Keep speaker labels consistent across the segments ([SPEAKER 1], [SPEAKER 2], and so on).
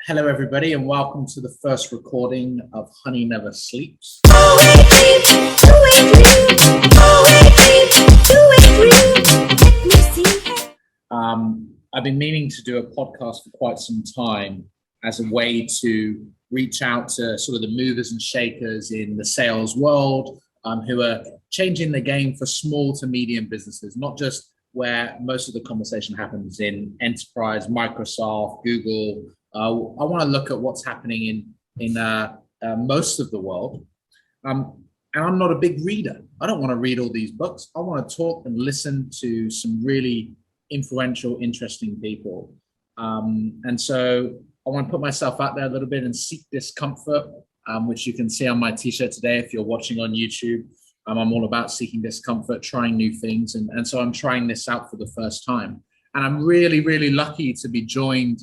[SPEAKER 1] Hello, everybody, and welcome to the first recording of Honey Never Sleeps. I've been meaning to do a podcast for quite some time as a way to reach out to sort of the movers and shakers in the sales world who are changing the game for small to medium businesses, not just where most of the conversation happens in enterprise, Microsoft, Google. I want to look at what's happening in most of the world. And I'm not a big reader. I don't want to read all these books. I want to talk and listen to some really influential, interesting people. And so I want to put myself out there a little bit and seek discomfort, which you can see on my t-shirt today if you're watching on YouTube. I'm all about seeking discomfort, trying new things. And so I'm trying this out for the first time. And I'm really, really lucky to be joined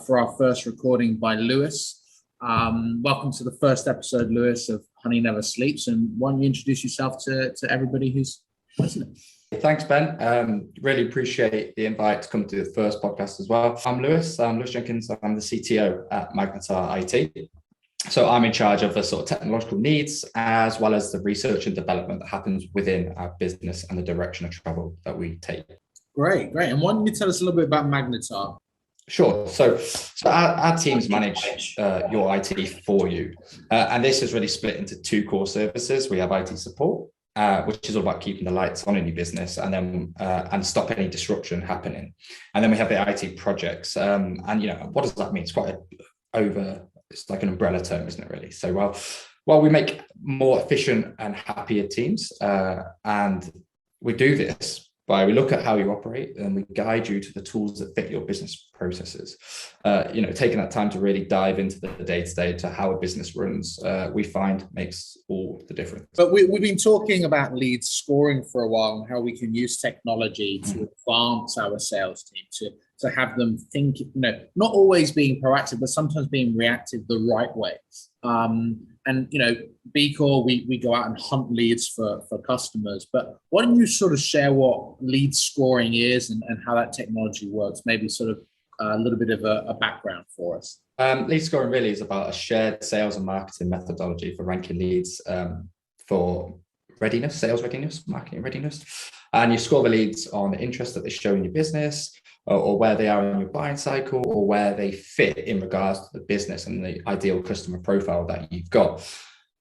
[SPEAKER 1] for our first recording by Lewis. Welcome to the first episode, Lewis, of Honey Never Sleeps. And why don't you introduce yourself to everybody who's listening?
[SPEAKER 2] Thanks, Ben. Really appreciate the invite to come to the first podcast as well. I'm Lewis Jenkins. I'm the CTO at MagnetarIT. So I'm in charge of the sort of technological needs as well as the research and development that happens within our business and the direction of travel that we take.
[SPEAKER 1] Great. And why don't you tell us a little bit about Magnetar?
[SPEAKER 2] Sure. So our teams manage your IT for you. And this is really split into two core services. We have IT support, which is all about keeping the lights on in your business and stop any disruption happening. And then we have the IT projects. And what does that mean? It's like an umbrella term, isn't it, really? So well, we make more efficient and happier teams. And we do this by we look at how you operate and we guide you to the tools that fit your business processes. Taking that time to really dive into the day-to-day to how a business runs, we find makes all the difference. But
[SPEAKER 1] we've been talking about lead scoring for a while and how we can use technology to advance our sales team, to have them think, not always being proactive, but sometimes being reactive the right way. B-Core, we go out and hunt leads for customers. But why don't you sort of share what lead scoring is and how that technology works? Maybe sort of a little bit of a background for us.
[SPEAKER 2] Lead scoring really is about a shared sales and marketing methodology for ranking leads for readiness, sales readiness, marketing readiness. And you score the leads on the interest that they show in your business, or where they are in your buying cycle, or where they fit in regards to the business and the ideal customer profile that you've got.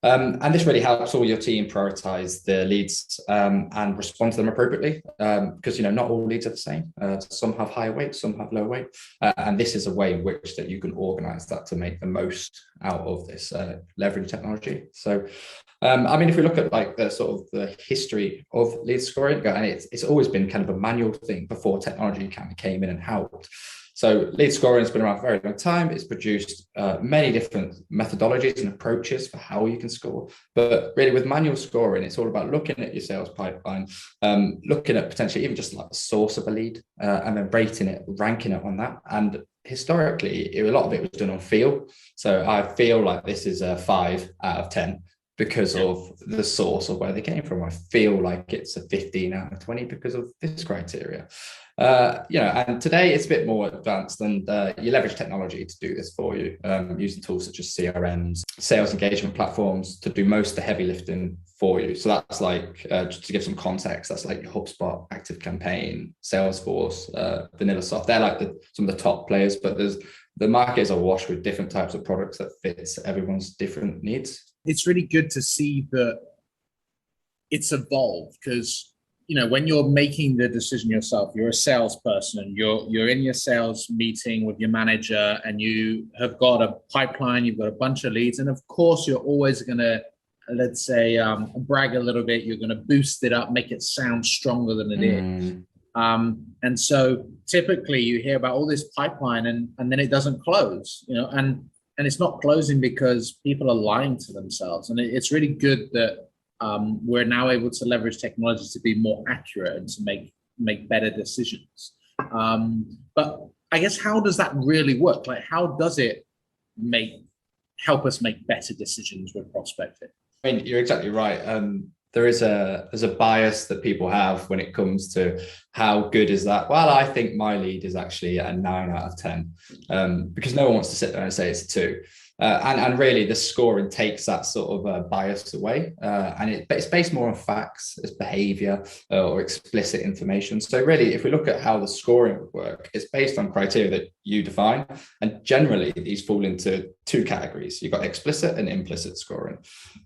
[SPEAKER 2] And this really helps all your team prioritize the leads and respond to them appropriately, because not all leads are the same. Some have higher weight, some have low weight, and this is a way in which that you can organize that to make the most out of this leverage technology. So if we look at like the sort of the history of lead scoring, and it's always been kind of a manual thing before technology kind of came in and helped. So lead scoring has been around for a very long time. It's produced many different methodologies and approaches for how you can score. But really with manual scoring, it's all about looking at your sales pipeline, looking at potentially even just like the source of a lead, and then rating it, ranking it on that. And historically, a lot of it was done on feel. So I feel like this is a 5 out of 10. Because of the source of where they came from. I feel like it's a 15 out of 20 because of this criteria. And today it's a bit more advanced, and you leverage technology to do this for you, using tools such as CRMs, sales engagement platforms to do most of the heavy lifting for you. So that's like, just to give some context, that's like HubSpot, ActiveCampaign, Salesforce, VanillaSoft. They're like some of the top players, but the market is awash with different types of products that fits everyone's different needs.
[SPEAKER 1] It's really good to see that it's evolved because, when you're making the decision yourself, you're a salesperson, you're in your sales meeting with your manager and you have got a pipeline, you've got a bunch of leads. And of course, you're always going to, let's say, brag a little bit. You're going to boost it up, make it sound stronger than it is. And so typically you hear about all this pipeline and then it doesn't close, and it's not closing because people are lying to themselves. And it's really good that we're now able to leverage technology to be more accurate and to make better decisions. But I guess, how does that really work? Like, how does it help us make better decisions with prospecting?
[SPEAKER 2] I mean, you're exactly right. there's a bias that people have when it comes to how good is that. Well, I think my lead is actually a 9 out of 10, because no one wants to sit there and say it's a 2. And really the scoring takes that sort of bias away, and it's based more on facts, it's behavior, or explicit information. So really, if we look at how the scoring would work, it's based on criteria that you define, and generally these fall into 2 categories. You've got explicit and implicit scoring.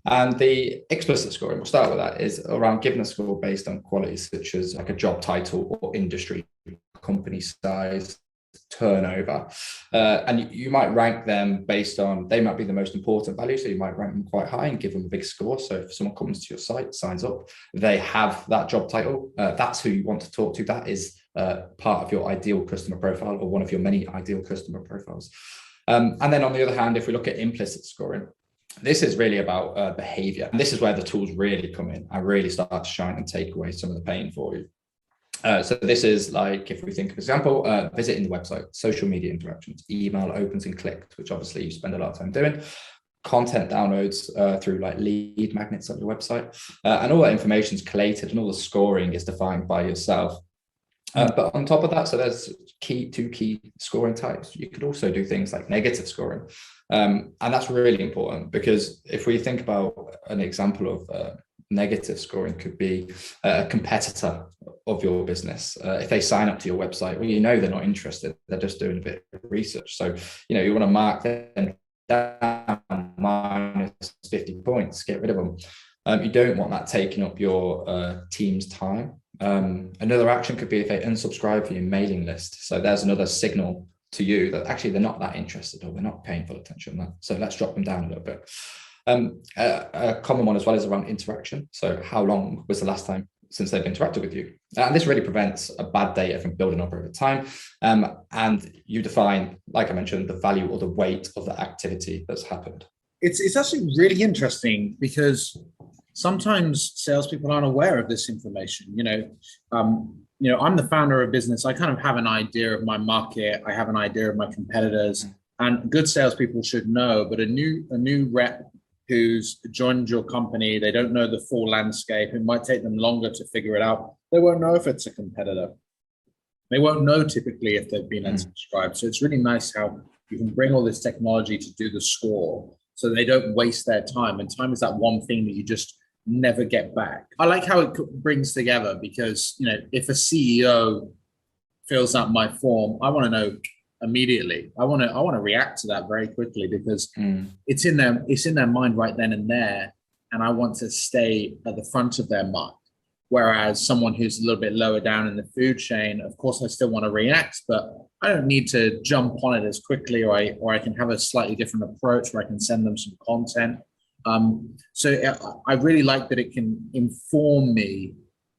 [SPEAKER 2] And the explicit scoring, we'll start with that, is around giving a score based on qualities such as like a job title or industry, company size, turnover, and you might rank them based on, they might be the most important value, so you might rank them quite high and give them a big score. So if someone comes to your site, signs up, they have that job title, that's who you want to talk to. That is part of your ideal customer profile, or one of your many ideal customer profiles. And then on the other hand, if we look at implicit scoring, this is really about behavior, and this is where the tools really come in and really start to shine and take away some of the pain for you. So this is like, if we think of example, visiting the website, social media interactions, email opens and clicked, which obviously you spend a lot of time doing, content downloads through like lead magnets on your website, and all that information is collated and all the scoring is defined by yourself. But on top of that, so there's 2 key scoring types. You could also do things like negative scoring. And that's really important, because if we think about an example of negative scoring, could be a competitor of your business. If they sign up to your website, well, you know they're not interested, they're just doing a bit of research. So, you know, you want to mark them down minus 50 points, get rid of them. You don't want that taking up your team's time. Another action could be if they unsubscribe for your mailing list. So there's another signal to you that actually they're not that interested, or they're not paying full attention on that. So let's drop them down a little bit. A common one as well is around interaction. So how long was the last time since they've interacted with you? And this really prevents a bad data from building up over time. And you define, like I mentioned, the value or the weight of the activity that's happened.
[SPEAKER 1] It's actually really interesting, because sometimes salespeople aren't aware of this information. I'm the founder of a business. I kind of have an idea of my market. I have an idea of my competitors, and good salespeople should know. But a new rep who's joined your company, they don't know the full landscape. It might take them longer to figure it out. They won't know if it's a competitor. They won't know typically if they've been unsubscribed. So it's really nice how you can bring all this technology to do the score, so they don't waste their time. And time is that one thing that you just never get back. I like how it brings together, because, you know, if a CEO fills out my form, I want to know immediately. I want to react to that very quickly, because it's in their mind right then and there, and I want to stay at the front of their mind. Whereas someone who's a little bit lower down in the food chain, of course, I still want to react, but I don't need to jump on it as quickly, or I can have a slightly different approach where I can send them some content. So I really like that it can inform me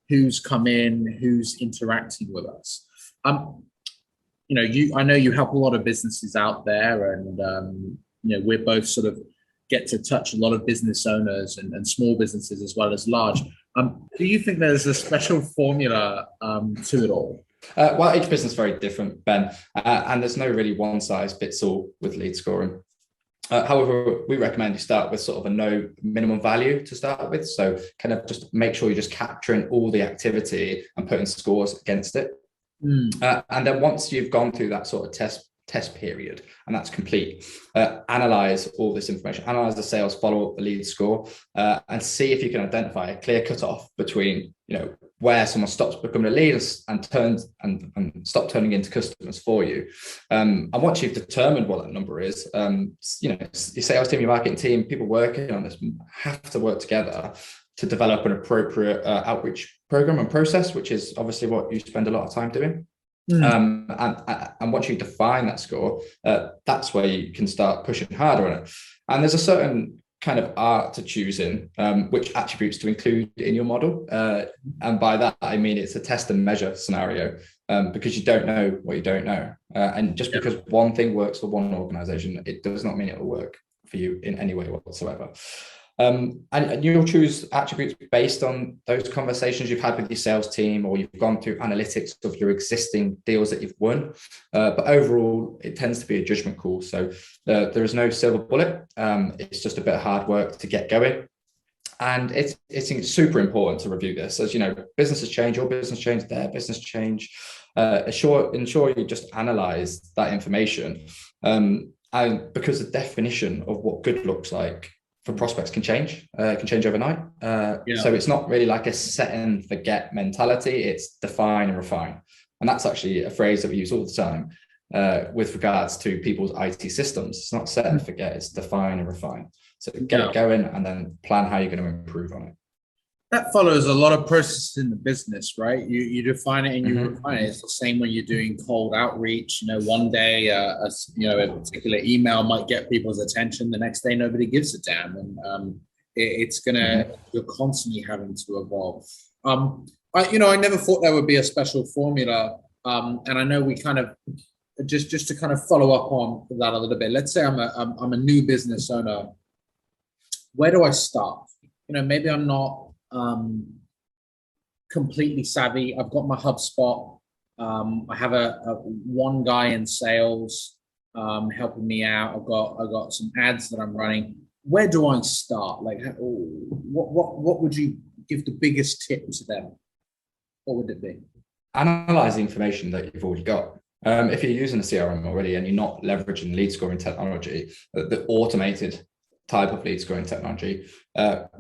[SPEAKER 1] who's come in, who's interacting with us. I know you help a lot of businesses out there, and we're both sort of get to touch a lot of business owners and small businesses as well as large. Do you think there's a special formula to it all?
[SPEAKER 2] Well, each business is very different, Ben, and there's no really one size fits all with lead scoring. However, we recommend you start with sort of a no minimum value to start with. So kind of just make sure you're just capturing all the activity and putting scores against it. And then once you've gone through that sort of test period and that's complete, analyze all this information, analyze the sales, follow up the lead score, and see if you can identify a clear cutoff between, where someone stops becoming a lead and turns and stop turning into customers for you. And once you've determined what that number is, your sales team, your marketing team, people working on this have to work together to develop an appropriate outreach program and process, which is obviously what you spend a lot of time doing. And once you define that score, that's where you can start pushing harder on it. And there's a certain kind of art to choosing which attributes to include in your model. And by that, I mean, it's a test and measure scenario, because you don't know what you don't know. And just because one thing works for one organization, it does not mean it will work for you in any way whatsoever. And you'll choose attributes based on those conversations you've had with your sales team, or you've gone through analytics of your existing deals that you've won. But overall, it tends to be a judgment call. So there is no silver bullet. It's just a bit of hard work to get going. And it's super important to review this. As you know, businesses change, your business change, their business change. Ensure you just analyze that information. And because the definition of what good looks like for prospects can change overnight. So it's not really like a set and forget mentality. It's define and refine. And that's actually a phrase that we use all the time with regards to people's IT systems. It's not set and forget, it's define and refine. So get it going and then plan how you're going to improve on it.
[SPEAKER 1] That follows a lot of processes in the business, right? You define it and you refine it. It's the same when you're doing cold outreach. One day, a particular email might get people's attention. The next day, nobody gives a damn, and you're constantly having to evolve. I never thought there would be a special formula, and I know we kind of just to kind of follow up on that a little bit. Let's say I'm a new business owner. Where do I start? Maybe I'm not completely savvy. I've got my HubSpot. I have a one guy in sales helping me out. I've got some ads that I'm running. Where do I start? Like, what would you give the biggest tip to them? What would it be?
[SPEAKER 2] Analyze the information that you've already got. If you're using a CRM already and you're not leveraging lead scoring technology, the automated type of lead scoring technology,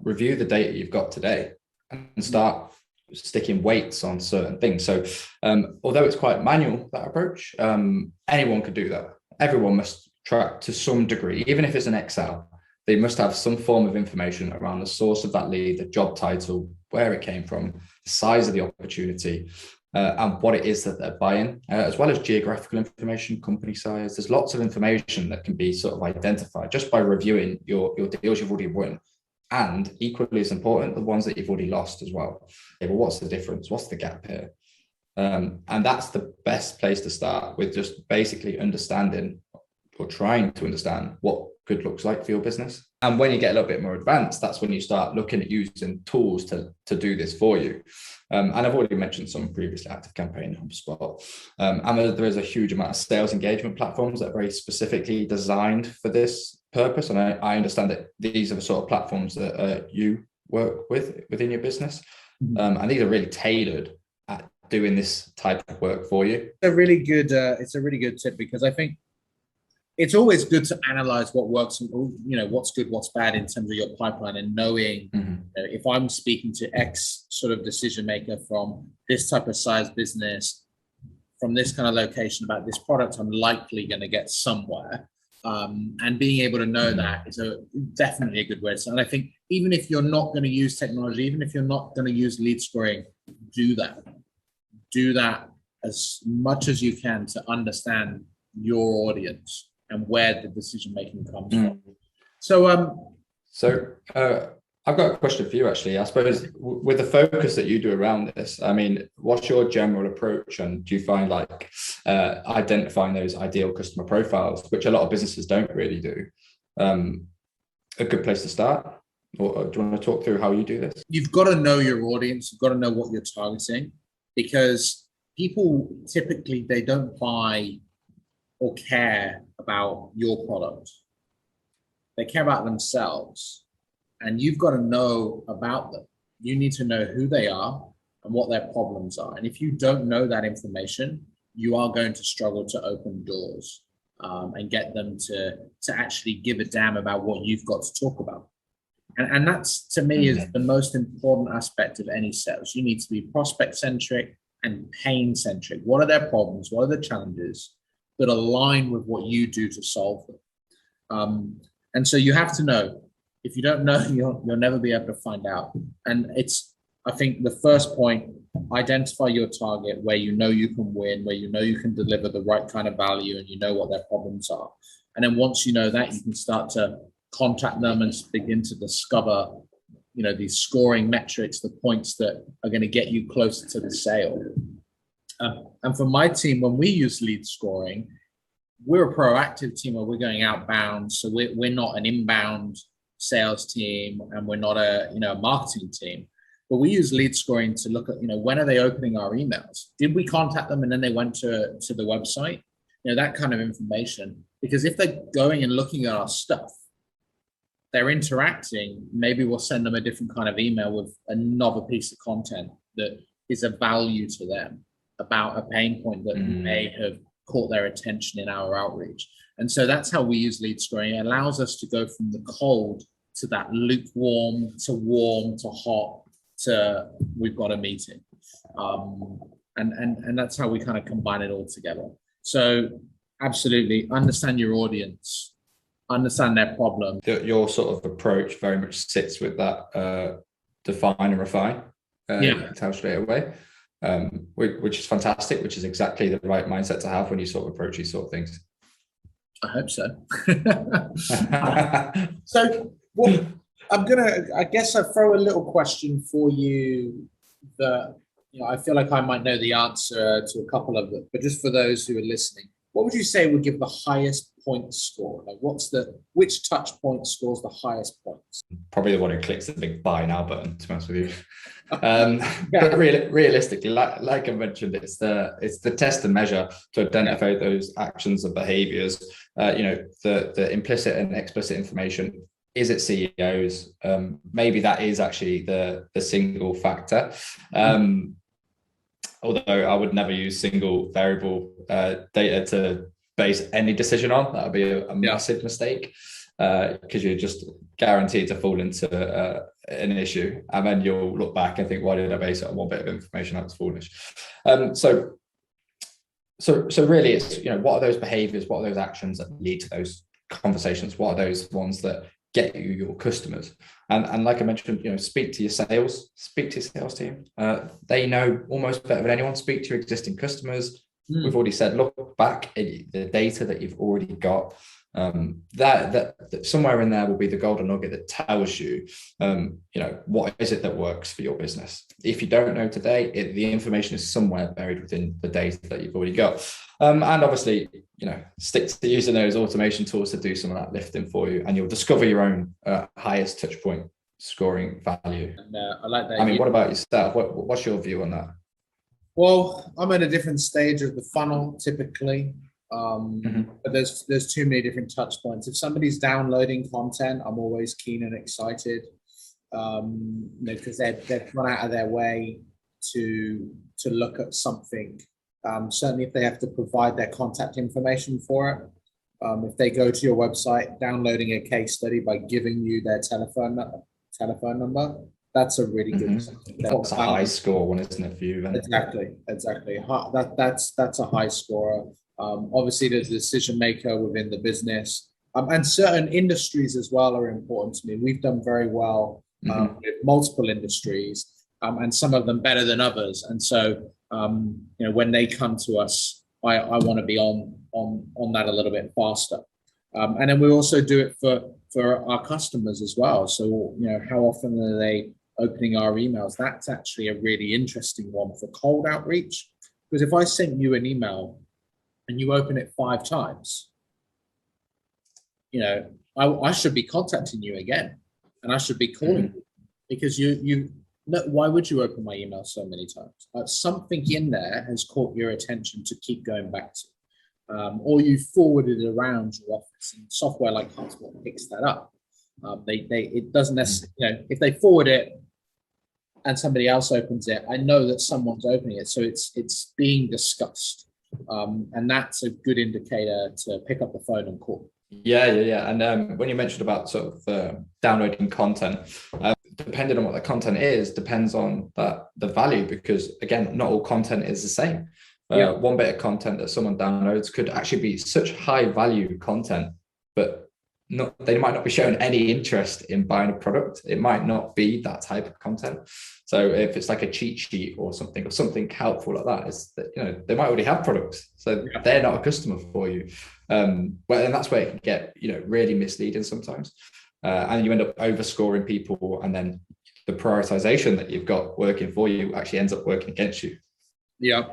[SPEAKER 2] review the data you've got today and start sticking weights on certain things. So although it's quite manual, that approach, anyone could do that. Everyone must track to some degree, even if it's an Excel, they must have some form of information around the source of that lead, the job title, where it came from, the size of the opportunity, and what it is that they're buying, as well as geographical information, company size. There's lots of information that can be sort of identified just by reviewing your deals you've already won. And equally as important, the ones that you've already lost as well. Yeah, but what's the difference? What's the gap here? And that's the best place to start, with just basically understanding or trying to understand what good looks like for your business. And when you get a little bit more advanced, that's when you start looking at using tools to do this for you. And I've already mentioned some previously, ActiveCampaign, HubSpot. And there is a huge amount of sales engagement platforms that are very specifically designed for this purpose. And I understand that these are the sort of platforms that you work with within your business. And these are really tailored at doing this type of work for you.
[SPEAKER 1] It's a really good tip, because I think it's always good to analyze what works, what's good, what's bad in terms of your pipeline, and knowing if I'm speaking to X sort of decision maker from this type of size business, from this kind of location about this product, I'm likely going to get somewhere. And being able to know that is definitely a good way to start. And I think even if you're not going to use technology, even if you're not going to use lead scoring, do that. Do that as much as you can to understand your audience and where the decision making comes from. So
[SPEAKER 2] I've got a question for you, actually. I suppose with the focus that you do around this, I mean, what's your general approach? And do you find like identifying those ideal customer profiles, which a lot of businesses don't really do, a good place to start? Or do you want to talk through how you do this?
[SPEAKER 1] You've got to know your audience. You've got to know what you're targeting, because people typically, they don't buy or care about your product. They care about themselves, and you've got to know about them. You need to know who they are and what their problems are. And if you don't know that information, you are going to struggle to open doors and get them to actually give a damn about what you've got to talk about. And that's, to me, is the most important aspect of any sales. You need to be prospect centric and pain centric. What are their problems? What are the challenges that align with what you do to solve them? And so you have to know. If you don't know, you'll never be able to find out. And I think the first point, identify your target where you know you can win, where you know you can deliver the right kind of value, and you know what their problems are. And then once you know that, you can start to contact them and begin to discover, these scoring metrics, the points that are going to get you closer to the sale. And for my team, when we use lead scoring, we're a proactive team where we're going outbound. So we're not an inbound sales team, and we're not a marketing team. But we use lead scoring to look at, when are they opening our emails? Did we contact them and then they went to the website? That kind of information. Because if they're going and looking at our stuff, they're interacting, maybe we'll send them a different kind of email with another piece of content that is of value to them about a pain point that may have caught their attention in our outreach. And so that's how we use lead scoring. It allows us to go from the cold to that lukewarm to warm to hot to we've got a meeting. And that's how we kind of combine it all together. So absolutely understand your audience, understand their problem.
[SPEAKER 2] Your sort of approach very much sits with that define and refine. You can tell straight away, which is fantastic, which is exactly the right mindset to have when you sort of approach these sort of things.
[SPEAKER 1] I hope so. So well, I guess I throw a little question for you that, I feel like I might know the answer to a couple of them, but just for those who are listening, what would you say would give the highest point score? Like which touch point scores the highest points?
[SPEAKER 2] Probably the one who clicks the big buy now button, to be honest with you. But realistically, like I mentioned, it's the test and measure to identify those actions and behaviors, the implicit and explicit information. Is it CEOs? Maybe that is actually the single factor. Although I would never use single variable data to base any decision on. That would be a massive mistake, because you're just guaranteed to fall into an issue, and then you'll look back and think, why did I base it on one bit of information? That was foolish. So really, it's, what are those behaviors? What are those actions that lead to those conversations? What are those ones that get you your customers? And like I mentioned, speak to your sales team. They know almost better than anyone. Speak to your existing customers. We've already said, look back at the data that you've already got. That somewhere in there will be the golden nugget that tells you, what is it that works for your business. If you don't know today, the information is somewhere buried within the data that you've already got. And obviously, stick to using those automation tools to do some of that lifting for you, and you'll discover your own highest touch point scoring value.
[SPEAKER 1] And, I like that.
[SPEAKER 2] I mean, what about yourself? What's your view on that?
[SPEAKER 1] Well, I'm at a different stage of the funnel typically. But there's too many different touch points. If somebody's downloading content, I'm always keen and excited, because they've gone out of their way to look at something. Certainly if they have to provide their contact information for it. If they go to your website, downloading a case study by giving you their telephone number, that's a really good sign.
[SPEAKER 2] That's a high score one, isn't it, for you then?
[SPEAKER 1] Exactly. That's a high scorer. Obviously, the decision maker within the business, and certain industries as well are important to me. We've done very well with multiple industries, and some of them better than others. And so, when they come to us, I want to be on that a little bit faster. And then we also do it for our customers as well. So, how often are they opening our emails? That's actually a really interesting one for cold outreach, because if I sent you an email and you open it 5 times, I should be contacting you again, and I should be calling you, because why would you open my email so many times? Something in there has caught your attention to keep going back to, or you forwarded it around your office, and software like HubSpot picks that up. It doesn't necessarily, if they forward it and somebody else opens it, I know that someone's opening it, so it's being discussed. And that's a good indicator to pick up the phone and call.
[SPEAKER 2] Yeah. And when you mentioned about sort of downloading content, depending on what the content is, depends on the value, because again, not all content is the same. One bit of content that someone downloads could actually be such high value content, but they might not be showing any interest in buying a product. It might not be that type of content. So if it's like a cheat sheet or something helpful like that, is that they might already have products, so they're not a customer for you. And that's where it can get really misleading sometimes, and you end up overscoring people, and then the prioritization that you've got working for you actually ends up working against you. Yeah,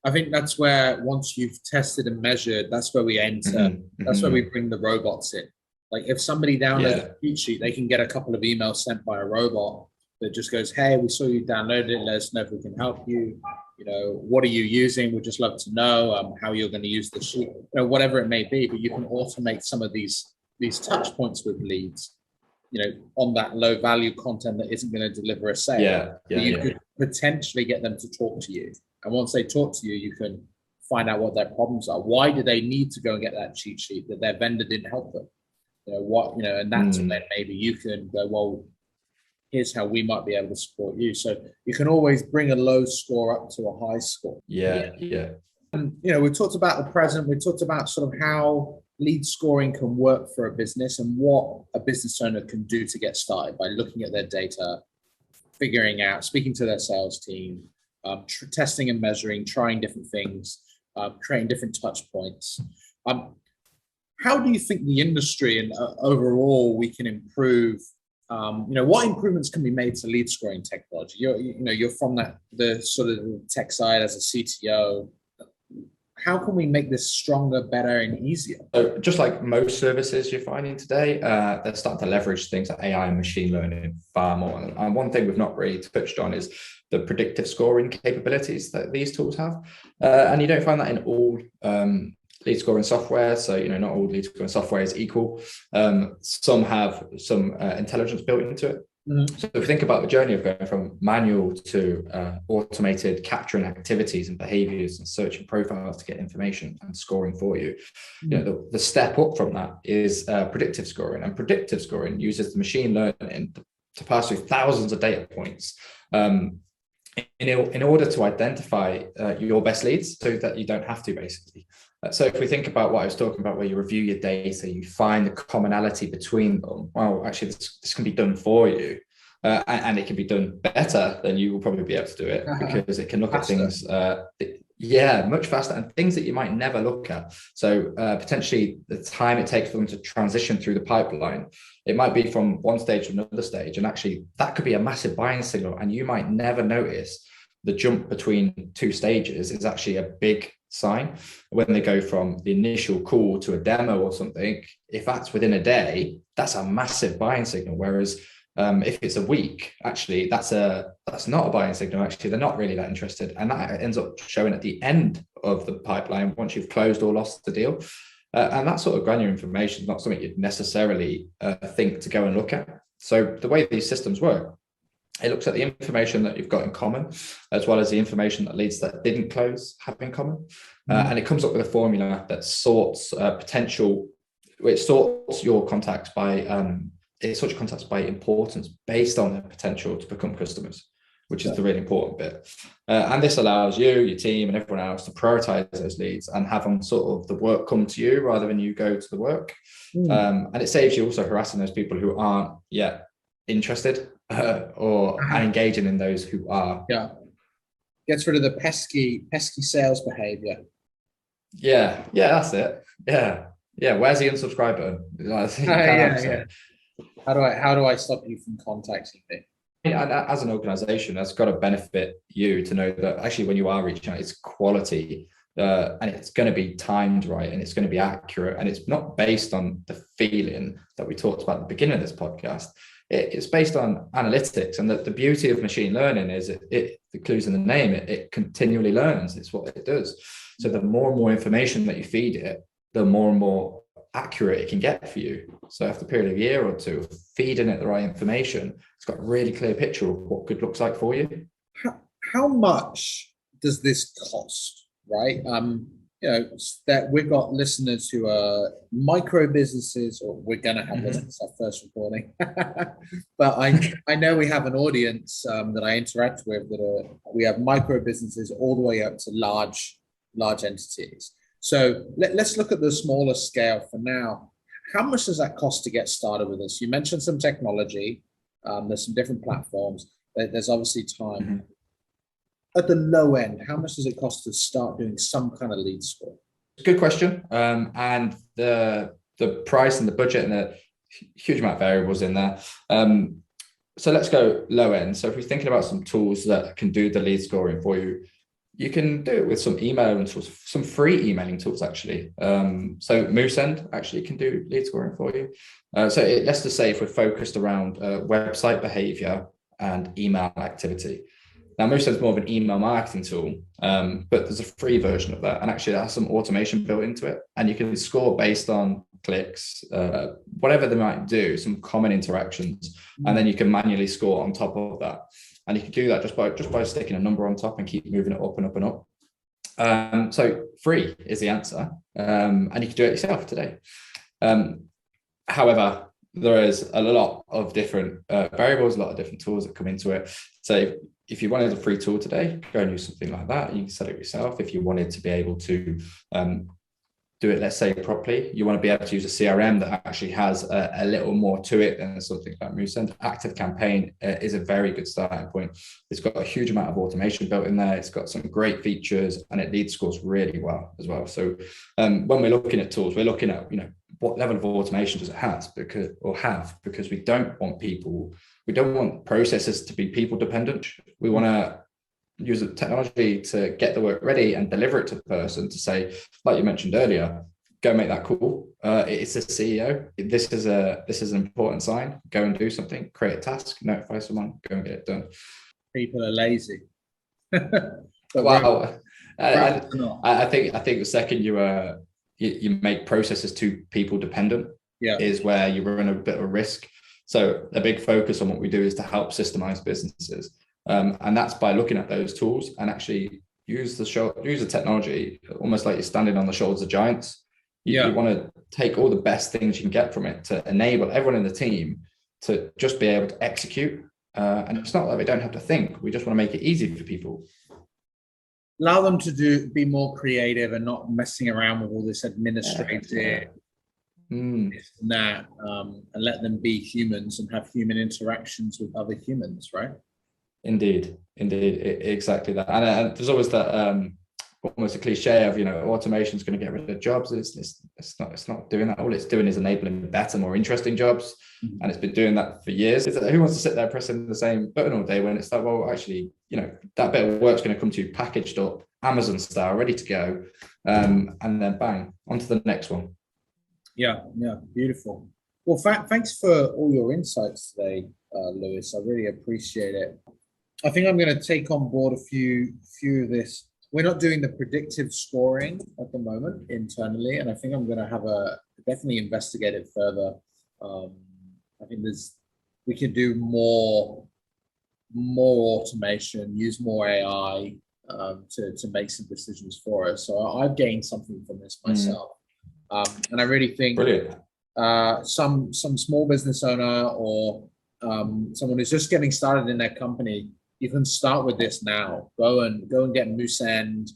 [SPEAKER 1] I think that's where, once you've tested and measured, that's where we enter. That's where we bring the robots in. Like if somebody downloads a cheat sheet, they can get a couple of emails sent by a robot that just goes, hey, we saw you downloaded it. Let us know if we can help you. What are you using? We'd just love to know how you're going to use the sheet, whatever it may be. But you can automate some of these touch points with leads. on that low value content that isn't going to deliver a sale. You could potentially get them to talk to you. And once they talk to you, you can find out what their problems are. Why do they need to go and get that cheat sheet that their vendor didn't help them? And that's when maybe you can go, well, here's how we might be able to support you. So you can always bring a low score up to a high score.
[SPEAKER 2] Yeah.
[SPEAKER 1] And, we've talked about the present, we talked about sort of how lead scoring can work for a business and what a business owner can do to get started by looking at their data, figuring out, speaking to their sales team, testing and measuring, trying different things, creating different touch points. How do you think the industry and overall we can improve? What improvements can be made to lead scoring technology? You're from the sort of tech side as a CTO. How can we make this stronger, better, and easier?
[SPEAKER 2] So just like most services you're finding today, they're starting to leverage things like AI and machine learning far more. And one thing we've not really touched on is the predictive scoring capabilities that these tools have. And you don't find that in all lead scoring software. So, not all lead scoring software is equal. Some have some intelligence built into it. So if you think about the journey of going from manual to automated, capturing activities and behaviors and searching profiles to get information and scoring for you, the step up from that is predictive scoring. And predictive scoring uses the machine learning to pass through thousands of data points in order to identify your best leads so that you don't have to, basically. So if we think about what I was talking about, where you review your data, you find the commonality between them. Well, actually, this can be done for you, and it can be done better than you will probably be able to do it because it can look at things, much faster, and things that you might never look at. So potentially the time it takes for them to transition through the pipeline, it might be from one stage to another stage, and actually that could be a massive buying signal, and you might never notice the jump between two stages is actually a big sign. When they go from the initial call to a demo or something, if that's within a day, that's a massive buying signal. Whereas if it's a week, actually that's not a buying signal. Actually, they're not really that interested, and that ends up showing at the end of the pipeline once you've closed or lost the deal. And that sort of granular information is not something you'd necessarily think to go and look at. So the way these systems work, it looks at the information that you've got in common, as well as the information that leads that didn't close have in common. And it comes up with a formula that sorts your contacts by importance based on their potential to become customers, which is the really important bit. And this allows you, your team, and everyone else to prioritize those leads and have them sort of the work come to you rather than you go to the work. And it saves you also harassing those people who aren't yet interested or engaging in those who are.
[SPEAKER 1] Gets rid of the pesky sales behavior.
[SPEAKER 2] That's it. Where's the unsubscribe button?
[SPEAKER 1] How do I stop you from contacting me?
[SPEAKER 2] And as an organization, that's got to benefit you to know that actually when you are reaching out, it's quality, and it's going to be timed right, and it's going to be accurate, and it's not based on the feeling that we talked about at the beginning of this podcast. It's based on analytics, and the beauty of machine learning is the clues in the name, it continually learns. It's what it does. So the more and more information that you feed it, the more and more accurate it can get for you. So after a period of a year or two of feeding it the right information, it's got a really clear picture of what good looks like for you.
[SPEAKER 1] How much does this cost, right? That we've got listeners who are micro businesses, or we're going to have this as our first recording. But I know we have an audience that I interact with we have micro businesses all the way up to large entities. So let's look at the smaller scale for now. How much does that cost to get started with this? You mentioned some technology. There's some different platforms. There's obviously time. At the low end, how much does it cost to start doing some kind of lead score?
[SPEAKER 2] Good question. And the price and the budget and the huge amount of variables in there. So let's go low end. So if we're thinking about some tools that can do the lead scoring for you, you can do it with some emailing tools, some free emailing tools, actually. So MooseSend actually can do lead scoring for you. Let's just say if we're focused around website behavior and email activity, Now, MoveSend's more of an email marketing tool, but there's a free version of that. And actually, that has some automation built into it. And you can score based on clicks, whatever they might do, some common interactions. And then you can manually score on top of that. And you can do that just by sticking a number on top and keep moving it up and up and up. So free is the answer. And you can do it yourself today. However, there is a lot of different variables, a lot of different tools that come into it. So if you wanted a free tool today, go and use something like that. You can set it yourself. If you wanted to be able to do it, let's say, properly, you want to be able to use a CRM that actually has a little more to it than something like MoveSend. Active Campaign is a very good starting point. It's got a huge amount of automation built in there. It's got some great features, and it lead scores really well as well. So when we're looking at tools, we're looking at, what level of automation does it have? Because we don't want processes to be people dependent. We want to use the technology to get the work ready and deliver it to the person to say, like you mentioned earlier, go make that call. It's a CEO. This is an important sign. Go and do something, create a task, notify someone, go and get it done.
[SPEAKER 1] People are lazy.
[SPEAKER 2] Wow. I think the second you make processes too people dependent is where you run a bit of a risk. So a big focus on what we do is to help systemize businesses. And that's by looking at those tools and actually use the technology almost like you're standing on the shoulders of giants. You want to take all the best things you can get from it to enable everyone in the team to just be able to execute. And it's not like we don't have to think. We just want to make it easy for people.
[SPEAKER 1] Allow them to be more creative and not messing around with all this administrative this and that, and let them be humans and have human interactions with other humans, right?
[SPEAKER 2] Indeed, exactly that. And there's always that almost a cliche of automation is going to get rid of jobs. It's not doing that. All it's doing is enabling better, more interesting jobs, and it's been doing that for years. Who wants to sit there pressing the same button all day when it's like, well, actually, that bit of work's going to come to you packaged up, Amazon style, ready to go, and then bang, on to the next one. Yeah,
[SPEAKER 1] beautiful. Well, thanks for all your insights today, Lewis. I really appreciate it. I think I'm going to take on board a few of this. We're not doing the predictive scoring at the moment internally, and I think I'm going to definitely investigate it further. I think we could do more automation, use more AI to make some decisions for us. So I've gained something from this myself, and I really think some small business owner or someone who's just getting started in their company, you can start with this now. Go and get MoveSend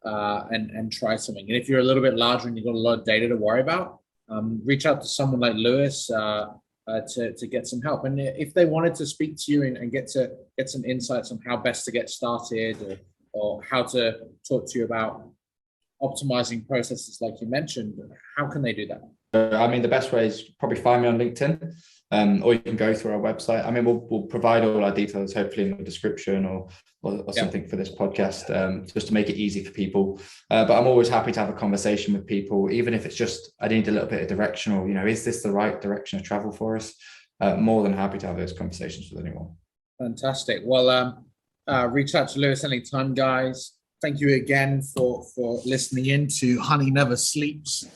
[SPEAKER 1] and try something. And if you're a little bit larger and you've got a lot of data to worry about, reach out to someone like Lewis to get some help. And if they wanted to speak to you and get some insights on how best to get started or how to talk to you about optimizing processes like you mentioned, how can they do that?
[SPEAKER 2] The best way is probably find me on LinkedIn. Or you can go through our website. We'll provide all our details, hopefully in the description or something for this podcast, just to make it easy for people. But I'm always happy to have a conversation with people, even if it's just, I need a little bit of direction or, is this the right direction of travel for us? More than happy to have those conversations with anyone.
[SPEAKER 1] Fantastic. Well, reach out to Lewis anytime, guys. Thank you again for listening in to Honey Never Sleeps.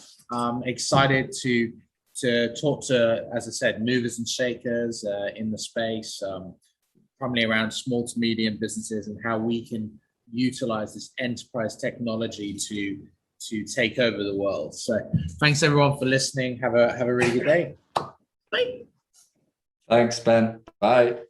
[SPEAKER 1] Excited to talk to, as I said, movers and shakers in the space, primarily around small to medium businesses and how we can utilize this enterprise technology to take over the world. So thanks everyone for listening. Have a really good day. Bye.
[SPEAKER 2] Thanks, Ben. Bye.